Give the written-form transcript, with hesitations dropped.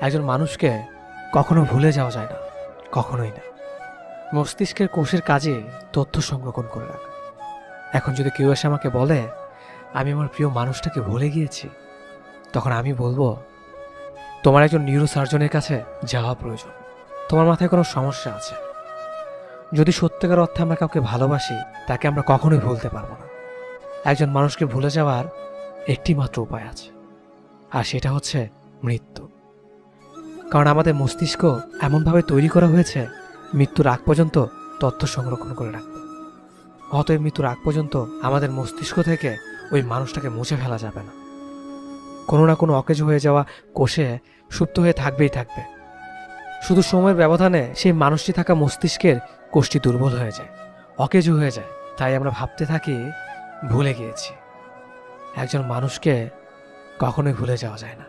একজন মানুষকে কখনো ভুলে যাওয়া যায় না, কখনোই না। মস্তিষ্কের কোষের কাজে তথ্য সংরক্ষণ করে রাখা। এখন যদি কেউ এসে আমাকে বলে আমি আমার প্রিয় মানুষটাকে ভুলে গিয়েছি, তখন আমি বলবো তোমার একজন নিউরোসার্জনের কাছে যাওয়া প্রয়োজন। তোমার মাথায় কোনো সমস্যা আছে। যদি সত্যিকার অর্থে আমরা কাউকে ভালোবাসি, তাকে আমরা কখনোই ভুলতে পারবো না। একজন মানুষকে ভুলে যাওয়ার একটি মাত্র উপায় আছে, আর সেটা হচ্ছে মৃত্যু। কারণ আমাদের মস্তিষ্ক এমনভাবে তৈরি করা হয়েছে মৃত্যুর আগ পর্যন্ত তথ্য সংরক্ষণ করে রাখতে। অতএব মৃত্যুর আগ পর্যন্ত আমাদের মস্তিষ্ক থেকে ওই মানুষটাকে মুছে ফেলা যাবে না। কোনো না কোনো অকেজো হয়ে যাওয়া কোষে সুপ্ত হয়ে থাকবেই থাকবে। শুধু সময়ের ব্যবধানে সেই মানুষটি থাকা মস্তিষ্কের কোষটি দুর্বল হয়ে যায়, অকেজো হয়ে যায়। তাই আমরা ভাবতে থাকি ভুলে গিয়েছি। একজন মানুষকে কখনোই ভুলে যাওয়া যায় না।